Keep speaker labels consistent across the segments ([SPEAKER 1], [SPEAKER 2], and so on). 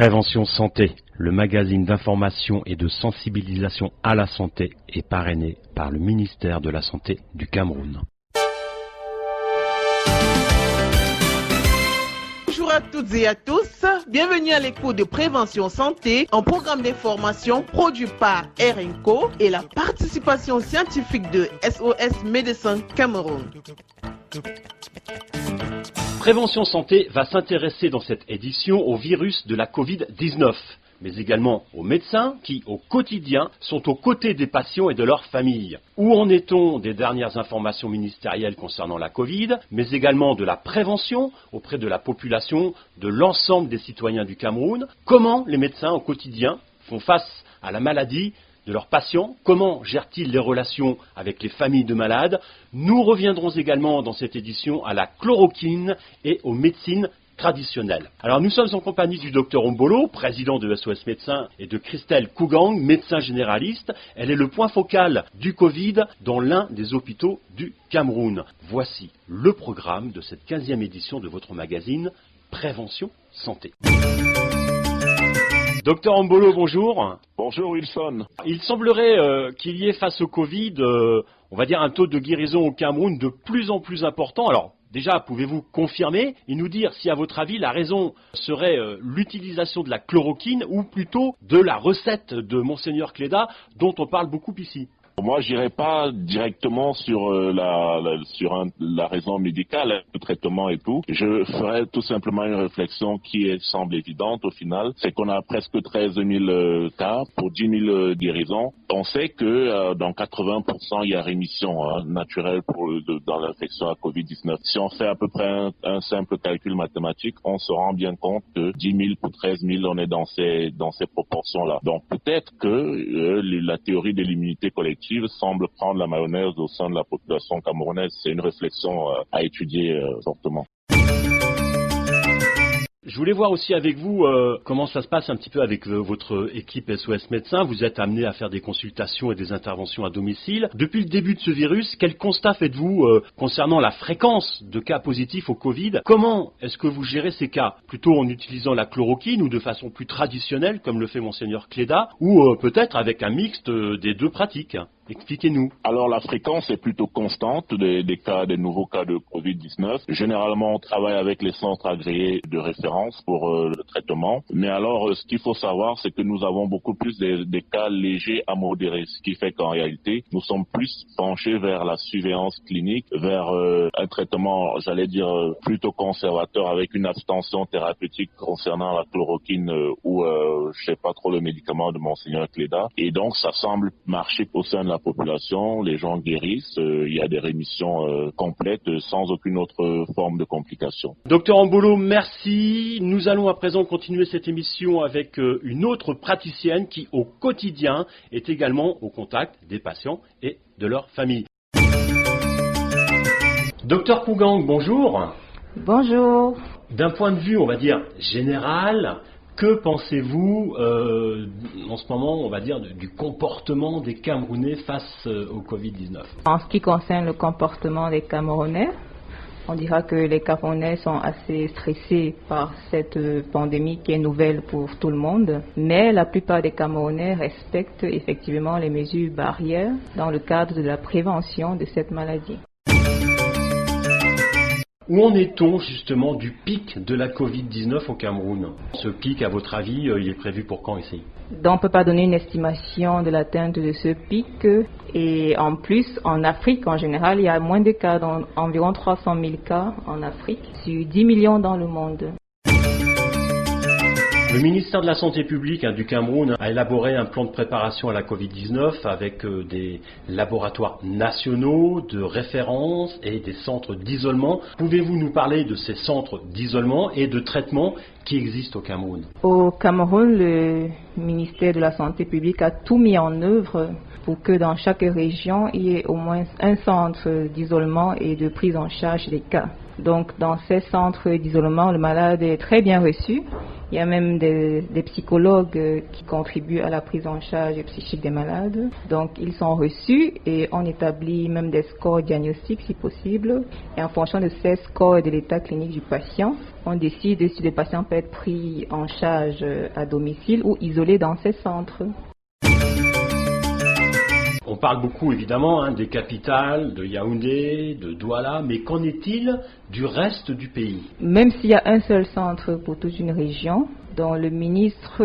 [SPEAKER 1] Prévention Santé, le magazine d'information et de sensibilisation à la santé est parrainé par le ministère de la Santé du Cameroun.
[SPEAKER 2] Bonjour à toutes et à tous, bienvenue à l'écoute de Prévention Santé, un programme d'information produit par RNCO et la participation scientifique de SOS Médecins Cameroun.
[SPEAKER 1] Prévention Santé va s'intéresser dans cette édition au virus de la Covid-19, mais également aux médecins qui, au quotidien, sont aux côtés des patients et de leurs familles. Où en est-on des dernières informations ministérielles concernant la Covid, mais également de la prévention auprès de la population, de l'ensemble des citoyens du Cameroun? Comment les médecins, au quotidien, font face à la maladie de leurs patients? Comment gèrent-ils les relations avec les familles de malades? Nous reviendrons également dans cette édition à la chloroquine et aux médecines traditionnelles. Alors nous sommes en compagnie du Dr Ombolo, président de SOS Médecins, et de Christelle Kougang, médecin généraliste. Elle est le point focal du Covid dans l'un des hôpitaux du Cameroun. Voici le programme de cette 15e édition de votre magazine Prévention Santé. Docteur Ombolo, bonjour.
[SPEAKER 3] Bonjour Wilson.
[SPEAKER 1] Il semblerait qu'il y ait face au Covid, on va dire un taux de guérison au Cameroun de plus en plus important. Alors déjà, pouvez-vous confirmer et nous dire si à votre avis la raison serait l'utilisation de la chloroquine ou plutôt de la recette de Monseigneur Cléda dont on parle beaucoup ici?
[SPEAKER 3] Moi, j'irai pas directement sur la raison médicale, le traitement et tout. Je ferai tout simplement une réflexion qui semble évidente au final. C'est qu'on a presque 13 000 cas pour 10 000 guérisons. On sait que dans 80%, il y a rémission naturelle dans l'infection à Covid-19. Si on fait à peu près un simple calcul mathématique, on se rend bien compte que 10 000 pour 13 000, on est dans ces proportions-là. Donc peut-être que la théorie de l'immunité collective semble prendre la mayonnaise au sein de la population camerounaise. C'est une réflexion à étudier fortement.
[SPEAKER 1] Je voulais voir aussi avec vous comment ça se passe un petit peu avec votre équipe SOS Médecins. Vous êtes amené à faire des consultations et des interventions à domicile. Depuis le début de ce virus, quel constat faites-vous concernant la fréquence de cas positifs au Covid? Comment est-ce que vous gérez ces cas? Plutôt en utilisant la chloroquine ou de façon plus traditionnelle comme le fait Monseigneur Cléda ou peut-être avec un mixte des deux pratiques? Expliquez-nous.
[SPEAKER 3] Alors la fréquence est plutôt constante des nouveaux cas de Covid-19. Généralement, on travaille avec les centres agréés de référence pour le traitement. Mais alors, ce qu'il faut savoir, c'est que nous avons beaucoup plus des cas légers à modérés, ce qui fait qu'en réalité, nous sommes plus penchés vers la surveillance clinique, vers un traitement, j'allais dire, plutôt conservateur avec une abstention thérapeutique concernant la chloroquine ou, je sais pas trop, le médicament de Monseigneur Cléda. Et donc, ça semble marcher au sein de la population, les gens guérissent, il y a des rémissions complètes sans aucune autre forme de complication.
[SPEAKER 1] Docteur Ombolo, merci. Nous allons à présent continuer cette émission avec une autre praticienne qui au quotidien est également au contact des patients et de leur famille. Docteur Kougang, bonjour.
[SPEAKER 4] Bonjour.
[SPEAKER 1] D'un point de vue, on va dire, général, que pensez-vous en ce moment, on va dire, du comportement des Camerounais face au Covid-19?
[SPEAKER 4] En ce qui concerne le comportement des Camerounais, on dira que les Camerounais sont assez stressés par cette pandémie qui est nouvelle pour tout le monde. Mais la plupart des Camerounais respectent effectivement les mesures barrières dans le cadre de la prévention de cette maladie.
[SPEAKER 1] Où en est-on justement du pic de la Covid-19 au Cameroun? Ce pic, à votre avis, il est prévu pour quand ici?
[SPEAKER 4] Donc on ne peut pas donner une estimation de l'atteinte de ce pic. Et en plus, en Afrique en général, il y a moins de cas, environ 300 000 cas en Afrique, sur 10 millions dans le monde.
[SPEAKER 1] Le ministère de la Santé publique du Cameroun a élaboré un plan de préparation à la Covid-19 avec des laboratoires nationaux de référence et des centres d'isolement. Pouvez-vous nous parler de ces centres d'isolement et de traitement qui existent au Cameroun?
[SPEAKER 4] Au Cameroun, le ministère de la Santé publique a tout mis en œuvre pour que dans chaque région, il y ait au moins un centre d'isolement et de prise en charge des cas. Donc dans ces centres d'isolement, le malade est très bien reçu. Il y a même des psychologues qui contribuent à la prise en charge psychique des malades. Donc, ils sont reçus et on établit même des scores diagnostiques si possible. Et en fonction de ces scores et de l'état clinique du patient, on décide si le patient peut être pris en charge à domicile ou isolé dans ces centres.
[SPEAKER 1] On parle beaucoup évidemment des capitales, de Yaoundé, de Douala, mais qu'en est-il du reste du pays?
[SPEAKER 4] Même s'il y a un seul centre pour toute une région, dont le ministre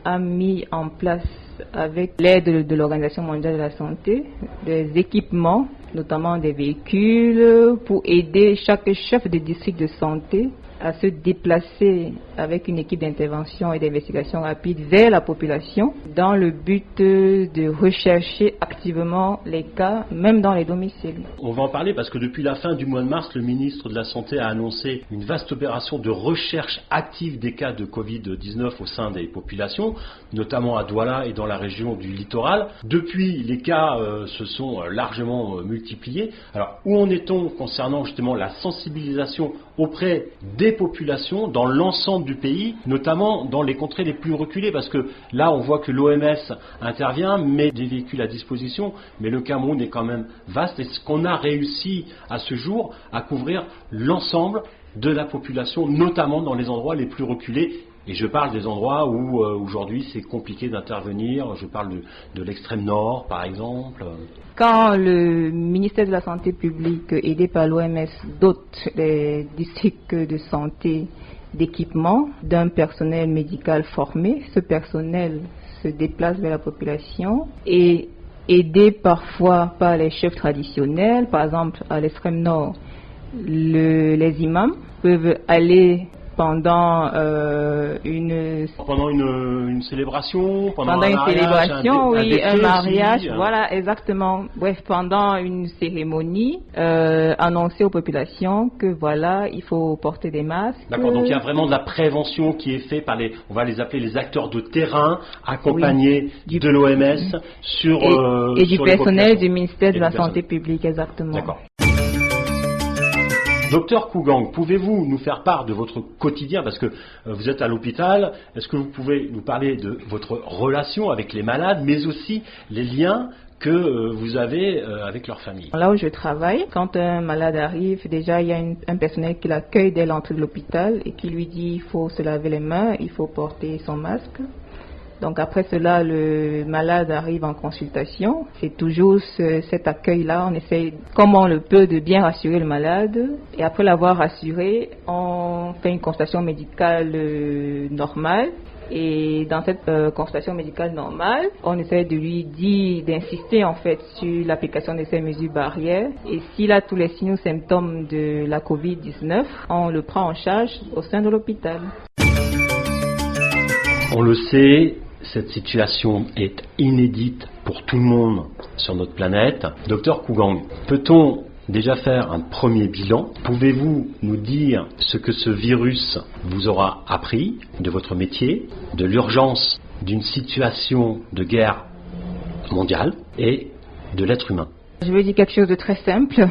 [SPEAKER 4] a mis en place avec l'aide de l'Organisation mondiale de la santé des équipements, notamment des véhicules, pour aider chaque chef de district de santé à se déplacer avec une équipe d'intervention et d'investigation rapide vers la population dans le but de rechercher activement les cas, même dans les domiciles.
[SPEAKER 1] On va en parler parce que depuis la fin du mois de mars, le ministre de la Santé a annoncé une vaste opération de recherche active des cas de Covid-19 au sein des populations, notamment à Douala et dans la région du littoral. Depuis, les cas se sont largement multipliés. Alors, où en est-on concernant justement la sensibilisation auprès des populations dans l'ensemble du pays, notamment dans les contrées les plus reculées, parce que là on voit que l'OMS intervient, met des véhicules à disposition, mais le Cameroun est quand même vaste. Est-ce qu'on a réussi à ce jour à couvrir l'ensemble de la population, notamment dans les endroits les plus reculés? Et je parle des endroits où aujourd'hui c'est compliqué d'intervenir, je parle de l'extrême nord par exemple.
[SPEAKER 4] Quand le ministère de la Santé publique, aidé par l'OMS, dote les districts de santé d'équipements, d'un personnel médical formé, ce personnel se déplace vers la population et aidé parfois par les chefs traditionnels, par exemple à l'extrême nord, les imams peuvent aller pendant une célébration, pendant un mariage, voilà, exactement. Bref, pendant une cérémonie, annoncer aux populations que voilà, il faut porter des masques.
[SPEAKER 1] D'accord, donc il y a vraiment de la prévention qui est faite par on va les appeler les acteurs de terrain, accompagnés de l'OMS sur
[SPEAKER 4] et du personnel du ministère de la Santé publique, exactement.
[SPEAKER 1] D'accord. Docteur Kougang, pouvez-vous nous faire part de votre quotidien, parce que vous êtes à l'hôpital, est-ce que vous pouvez nous parler de votre relation avec les malades, mais aussi les liens que vous avez avec leur famille?
[SPEAKER 4] Là où je travaille, quand un malade arrive, déjà il y a un personnel qui l'accueille dès l'entrée de l'hôpital et qui lui dit il faut se laver les mains, il faut porter son masque. Donc après cela, le malade arrive en consultation. C'est toujours cet accueil-là. On essaie, comme on le peut, de bien rassurer le malade. Et après l'avoir rassuré, on fait une consultation médicale normale. Et dans cette consultation médicale normale, on essaie de lui dire, d'insister en fait sur l'application de ces mesures barrières. Et s'il a tous les signes ou symptômes de la Covid-19, on le prend en charge au sein de l'hôpital.
[SPEAKER 1] On le sait, cette situation est inédite pour tout le monde sur notre planète. Docteur Kougang, peut-on déjà faire un premier bilan? Pouvez-vous nous dire ce que ce virus vous aura appris de votre métier, de l'urgence d'une situation de guerre mondiale et de l'être humain?
[SPEAKER 4] Je veux dire quelque chose de très simple.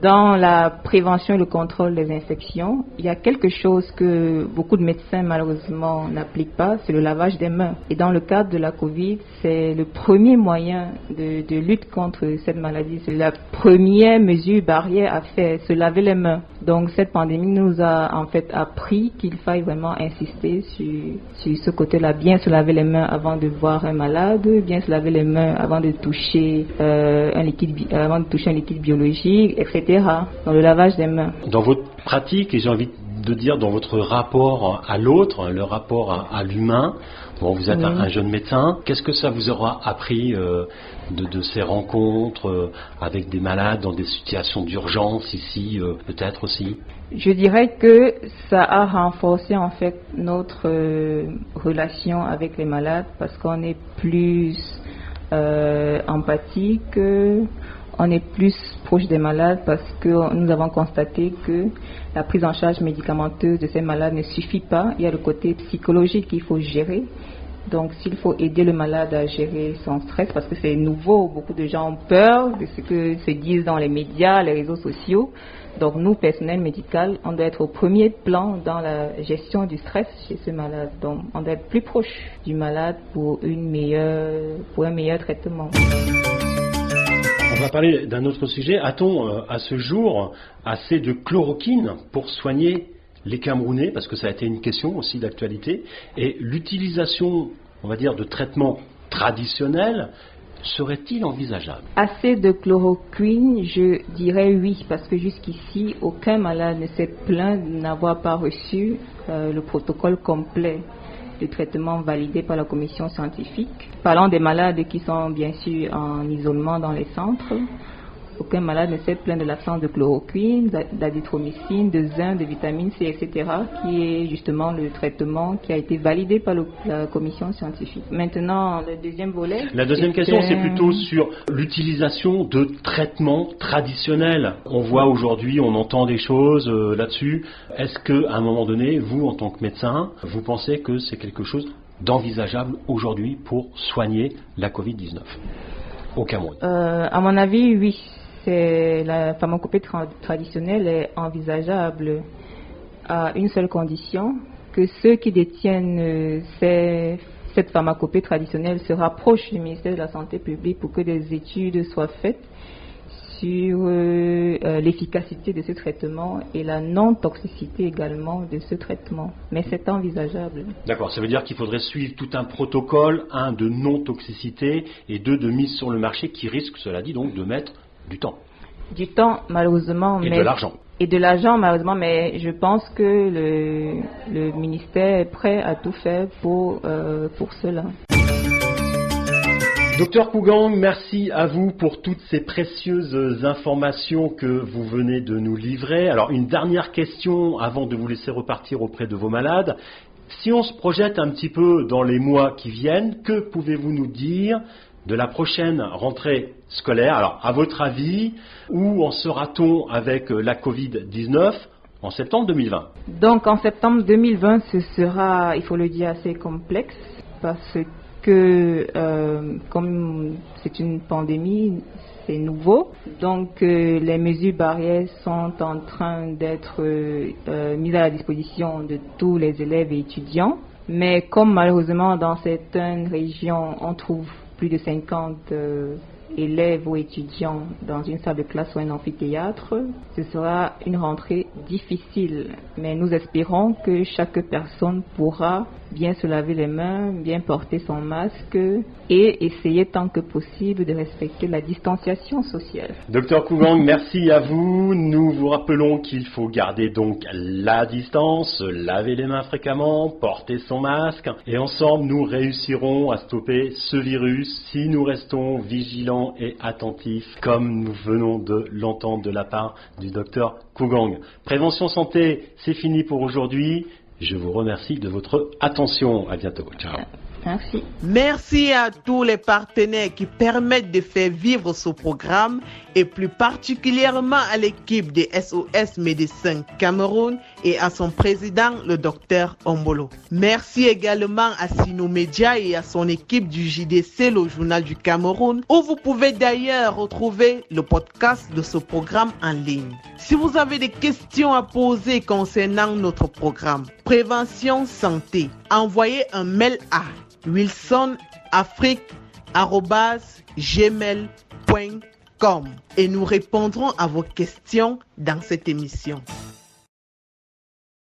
[SPEAKER 4] Dans la prévention et le contrôle des infections, il y a quelque chose que beaucoup de médecins malheureusement n'appliquent pas, c'est le lavage des mains. Et dans le cadre de la Covid, c'est le premier moyen de lutte contre cette maladie. C'est la première mesure barrière à faire, se laver les mains. Donc cette pandémie nous a en fait appris qu'il faille vraiment insister sur ce côté-là, bien se laver les mains avant de voir un malade, bien se laver les mains avant de toucher un liquide biologique, etc. Dans le lavage des mains.
[SPEAKER 1] Dans votre pratique, et j'ai envie de dire dans votre rapport à l'autre, le rapport à l'humain, bon, vous êtes un jeune médecin, qu'est-ce que ça vous aura appris de ces rencontres avec des malades dans des situations d'urgence ici, peut-être aussi?
[SPEAKER 4] Je dirais que ça a renforcé en fait notre relation avec les malades parce qu'on est plus empathique, on est plus proche des malades parce que nous avons constaté que la prise en charge médicamenteuse de ces malades ne suffit pas. Il y a le côté psychologique qu'il faut gérer. Donc s'il faut aider le malade à gérer son stress, parce que c'est nouveau, beaucoup de gens ont peur de ce que se disent dans les médias, les réseaux sociaux. Donc nous, personnel médical, on doit être au premier plan dans la gestion du stress chez ce malade. Donc on doit être plus proche du malade pour un meilleur traitement.
[SPEAKER 1] On va parler d'un autre sujet. A-t-on à ce jour assez de chloroquine pour soigner les Camerounais, parce que ça a été une question aussi d'actualité, et l'utilisation, on va dire, de traitements traditionnels serait-il envisageable?
[SPEAKER 4] Assez de chloroquine, je dirais oui, parce que jusqu'ici, aucun malade ne s'est plaint de n'avoir pas reçu le protocole complet de traitement validé par la commission scientifique. Parlant des malades qui sont bien sûr en isolement dans les centres, aucun malade ne s'est plaint de l'absence de chloroquine, d'azithromycine, de zinc, de vitamine C, etc., qui est justement le traitement qui a été validé par la commission scientifique. Maintenant, le deuxième volet...
[SPEAKER 1] La deuxième question, c'est plutôt sur l'utilisation de traitements traditionnels. On voit aujourd'hui, on entend des choses là-dessus. Est-ce qu'à un moment donné, vous, en tant que médecin, vous pensez que c'est quelque chose d'envisageable aujourd'hui pour soigner la Covid-19 au Cameroun?
[SPEAKER 4] À mon avis, oui. La pharmacopée traditionnelle est envisageable à une seule condition, que ceux qui détiennent cette pharmacopée traditionnelle se rapprochent du ministère de la Santé publique pour que des études soient faites sur l'efficacité de ce traitement et la non-toxicité également de ce traitement. Mais c'est envisageable.
[SPEAKER 1] D'accord, ça veut dire qu'il faudrait suivre tout un protocole, un de non-toxicité et deux de mise sur le marché qui risque, cela dit, donc de mettre du temps.
[SPEAKER 4] Du temps, malheureusement.
[SPEAKER 1] Et de l'argent.
[SPEAKER 4] Et de l'argent, malheureusement, mais je pense que le ministère est prêt à tout faire pour cela.
[SPEAKER 1] Docteur Kougang, merci à vous pour toutes ces précieuses informations que vous venez de nous livrer. Alors, une dernière question avant de vous laisser repartir auprès de vos malades. Si on se projette un petit peu dans les mois qui viennent, que pouvez-vous nous dire de la prochaine rentrée scolaire? Alors, à votre avis, où en sera-t-on avec la Covid-19 en septembre 2020?
[SPEAKER 4] Donc, en septembre 2020, ce sera, il faut le dire, assez complexe parce que, comme c'est une pandémie, c'est nouveau. Donc, les mesures barrières sont en train d'être mises à la disposition de tous les élèves et étudiants. Mais comme malheureusement, dans certaines régions, on trouve plus de 50 élèves ou étudiants dans une salle de classe ou un amphithéâtre, ce sera une rentrée difficile. Mais nous espérons que chaque personne pourra bien se laver les mains, bien porter son masque et essayer tant que possible de respecter la distanciation sociale.
[SPEAKER 1] Docteur Kougang, merci à vous. Nous vous rappelons qu'il faut garder donc la distance, laver les mains fréquemment, porter son masque et ensemble nous réussirons à stopper ce virus si nous restons vigilants et attentifs comme nous venons de l'entendre de la part du docteur Kougang. Prévention santé, c'est fini pour aujourd'hui. Je vous remercie de votre attention. À bientôt. Ciao.
[SPEAKER 4] Merci.
[SPEAKER 2] Merci à tous les partenaires qui permettent de faire vivre ce programme et plus particulièrement à l'équipe de SOS Médecins Cameroun et à son président, le docteur Ombolo. Merci également à Sino Media et à son équipe du JDC, le journal du Cameroun, où vous pouvez d'ailleurs retrouver le podcast de ce programme en ligne. Si vous avez des questions à poser concernant notre programme Prévention Santé, envoyez un mail à wilsonafrique@gmail.com et nous répondrons à vos questions dans cette émission.